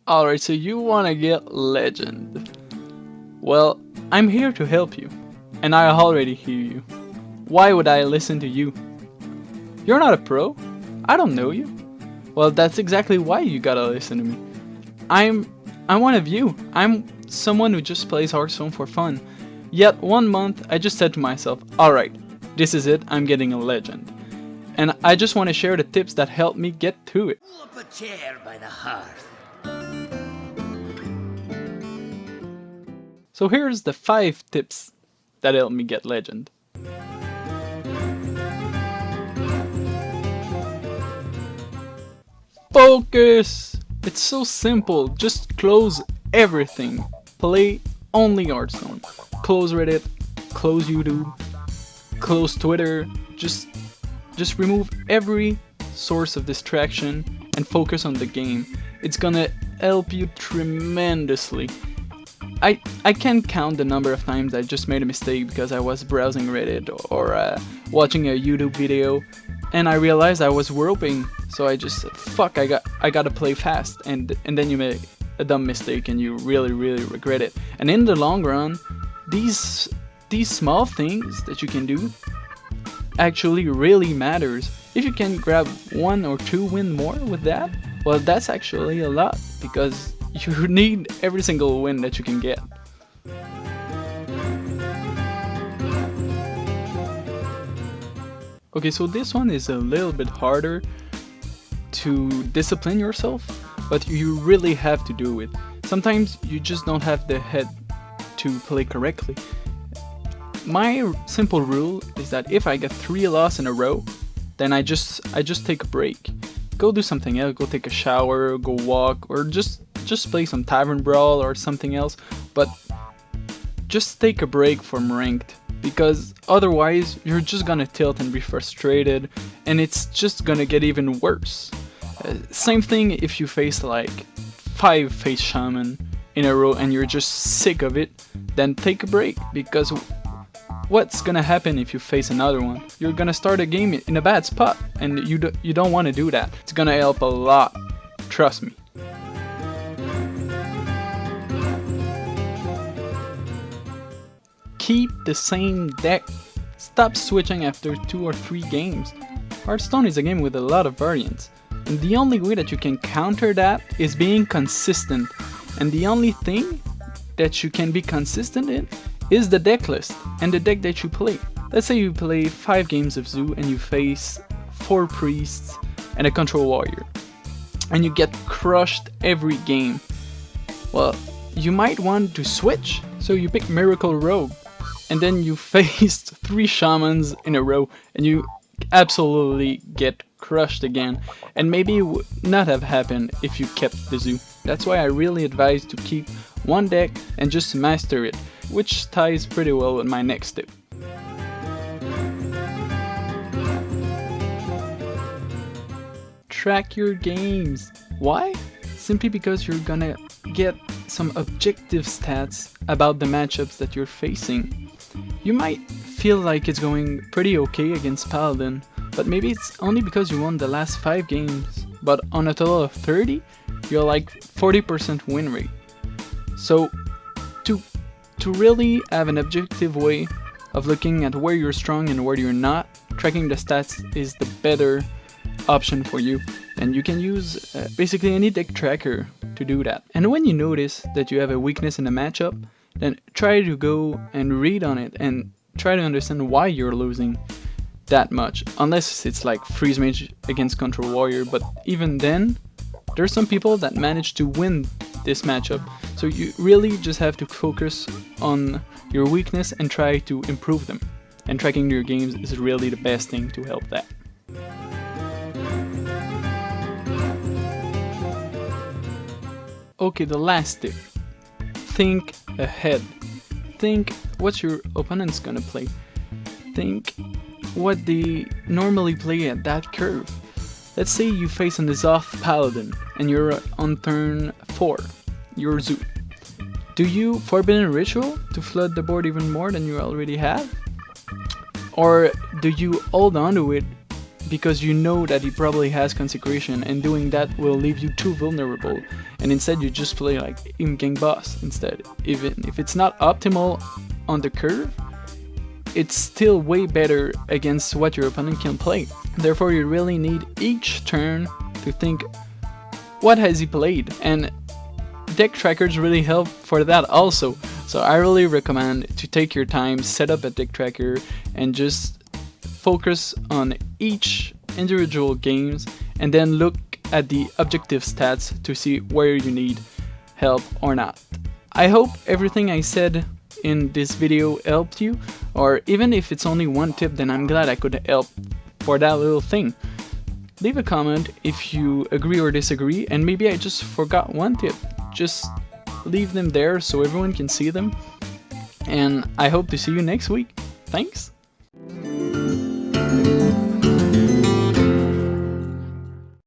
Alright, so you wanna get legend. Well, I'm here to help you, and I already hear you. Why would I listen to you? You're not a pro. I don't know you. Well, that's exactly why you gotta listen to me. I'm one of you. I'm someone who just plays Hearthstone for fun. Yet one month I just said to myself, alright, this is it, I'm getting a legend. And I just want to share the tips that helped me get through it. Pull up a chair by the hearth. So here's the 5 tips that helped me get legend. Focus! It's so simple, just close everything. Play only Hearthstone. Close Reddit, close YouTube, close Twitter, just remove every source of distraction and focus on the game. It's gonna help you tremendously. I can't count the number of times I just made a mistake because I was browsing Reddit or watching a YouTube video and I realized I was roping, so I just said, fuck, I gotta play fast, and then you make a dumb mistake and you really regret it. And in the long run, these small things that you can do actually really matters. If you can grab 1 or 2 win more with that, well, that's actually a lot, because you need every single win that you can get. Okay, so this one is a little bit harder to discipline yourself, but you really have to do it. Sometimes you just don't have the head to play correctly. My simple rule is that if I get 3 losses in a row, then I just take a break. Go do something else, go take a shower, go walk, or just play some Tavern Brawl or something else, but just take a break from ranked, because otherwise you're just gonna tilt and be frustrated, and it's just gonna get even worse. Same thing if you face like 5 face shaman in a row and you're just sick of it, then take a break, because what's gonna happen if you face another one? You're gonna start a game in a bad spot, and you don't want to do that. It's gonna help a lot, trust me. Keep the same deck. Stop switching after 2 or 3 games. Hearthstone is a game with a lot of variants, and the only way that you can counter that is being consistent. And the only thing that you can be consistent in is the deck list and the deck that you play. Let's say you play 5 games of Zoo and you face 4 priests and a control warrior, and you get crushed every game. Well, you might want to switch, so you pick Miracle Rogue, and then you faced 3 shamans in a row and you absolutely get crushed again, and maybe it would not have happened if you kept the Zoo. That's why I really advise to keep one deck and just master it, which ties pretty well with my next tip. Track your games. Why? Simply because you're gonna get some objective stats about the matchups that you're facing. You might feel like it's going pretty okay against Paladin, but maybe it's only because you won the last 5 games, but on a total of 30, you're like 40% win rate. So to really have an objective way of looking at where you're strong and where you're not, tracking the stats is the better option for you, and you can use basically any deck tracker to do that. And when you notice that you have a weakness in a matchup, then try to go and read on it and try to understand why you're losing that much, unless it's like Freeze Mage against Control Warrior, but even then, there's some people that manage to win this matchup, so you really just have to focus on your weakness and try to improve them, and tracking your games is really the best thing to help that. Okay, the last tip. Think ahead. Think what your opponent's gonna play. Think what they normally play at that curve. Let's say you face an Azoth Paladin and you're on turn 4, you're Zoo. Do you Forbidden Ritual to flood the board even more than you already have? Or do you hold on to it because you know that he probably has consecration, and doing that will leave you too vulnerable, and instead you just play like in-game boss instead. Even if it's not optimal on the curve, it's still way better against what your opponent can play. Therefore, you really need each turn to think, what has he played? And deck trackers really help for that also. So I really recommend to take your time, set up a deck tracker, and just focus on each individual games, and then look at the objective stats to see where you need help or not. I hope everything I said in this video helped you, or even if it's only one tip, then I'm glad I could help for that little thing. Leave a comment if you agree or disagree, and maybe I just forgot one tip. Just leave them there so everyone can see them, and I hope to see you next week. Thanks!